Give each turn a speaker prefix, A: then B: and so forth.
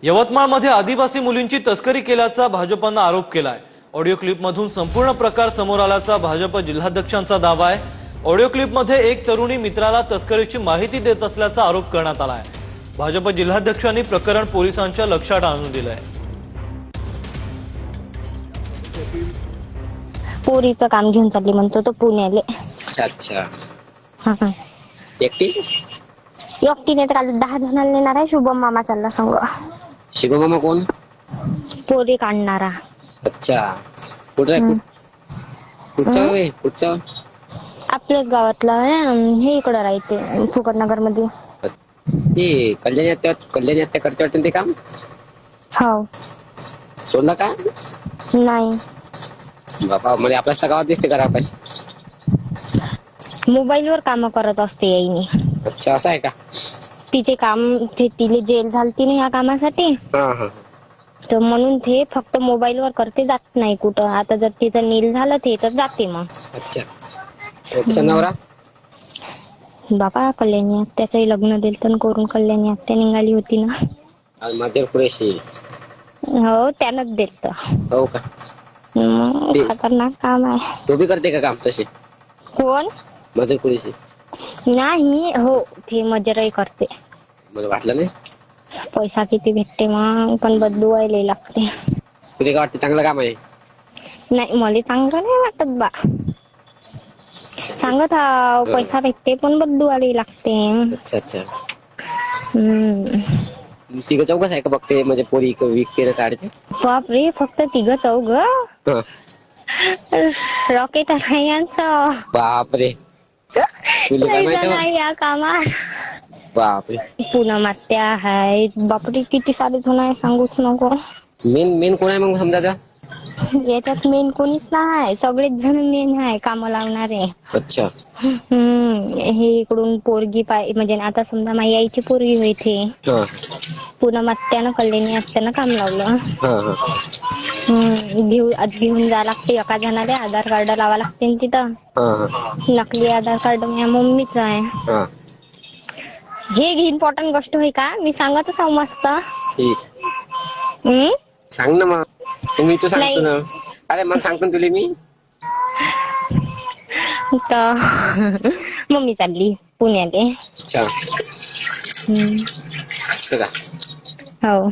A: यवतमाळमध्ये आदिवासी मुलींची तस्करी केल्याचा भाजपनं आरोप केलाय। ऑडिओ क्लिपमधून संपूर्ण प्रकार समोर आल्याचा भाजप जिल्हाध्यक्षांचा दावा आहे। ऑडिओ क्लिपमध्ये एक तरुणी मित्राला तस्करीची माहिती देत असल्याचा आरोप करण्यात आलाय। भाजप जिल्हाध्यक्षांनी प्रकरण पोलिसांच्या लक्षात आणून दिलंय।
B: पोरीचं काम घेऊन चालली म्हणतो तो पुण्याले।
C: अच्छा
B: हा
C: एकटीच?
B: एकटीने तर काल 10 जणांना नेणार आहे। शुभम मामा चालला संग।
C: शिव मामा कोण?
B: पोरी काढणारा।
C: अच्छा कुठं आहे? कुठचा?
B: आपल्याच गावातला आहे। हे इकडं राहते फुकटनगर मध्ये।
C: ते कल्याणी हत्या करते वाटतं ते काम?
B: हो
C: सोडलं का?
B: नाही
C: बाबा म्हणजे आपल्याच गावात दिसते का आकाश?
B: मोबाईल वर काम करत असते याईनी।
C: अच्छा असं आहे का?
B: तिचे काम तिले जेल झालती ना या कामासाठी।
C: हा
B: तर म्हणून ते फक्त मोबाईल वर करते, जात नाही कुठं। आता जर तिचं नील झालं ते तर जाते मग।
C: अच्छा तिचा नवरा?
B: बाबा कल्याणी आत्याचंही लग्न दिलं तर करून कल्याणी आत्या निघाली होती ना।
C: मध्यम कुरेशी?
B: हो त्यानंच दिलत।
C: हो का?
B: खतरनाक काम आहे।
C: तो भी करते का काम तसे?
B: कोण?
C: मध्यम कुरेशी?
B: नाही हो ते मजरही करते।
C: मला वाटलं नाही।
B: पैसा किती भेटते मग, पण बदलवायला लागते।
C: तुला काय वाटतं चांगलं काम आहे?
B: नाही मला चांगलं नाही वाटत बा। सांगत हा पैसा भेटते पण बदलवायला लागते।
C: अच्छा
B: हम्म
C: तिघं चौघच आहे का फक्त म्हणजे पोरी विकते ना काढते?
B: बाप रे फक्त 3-4? रॉकेट आहे यांचं।
C: बापरे तुला काय माहिती मग?
B: नाही या कामात।
C: बापरे
B: पूनम आत्या आहे। बापरे किती सारे जण आहे सांगूच नको।
C: मेन कोण आहे मग समजा?
B: याच्यात मेन कोणीच नाही, सगळेच जण मेन आहे काम लावणारे।
C: अच्छा
B: हे इकडून पोरगी म्हणजे आता समजा माझी आईची पोरगी होईते।
C: हा
B: पूनम आत्यानं कल्याणी आत्यानं काम लावलं।
C: हा
B: घेऊन जा लागते एका जणाला आधार कार्ड लावा लागते तिथं। नकली आधार कार्ड माझ्या मम्मीच आहे।
C: हा
B: हे इम्पॉर्टंट गोष्ट होय का? मी सांगतच आहो मस्त।
C: ठीक सांग ना मग, मी तू सांगतो
B: नाही
C: ना। अरे मग सांगतो ना तुला मी।
B: मम्मी चालली पुण्याले।
C: अच्छा असं का?
B: हो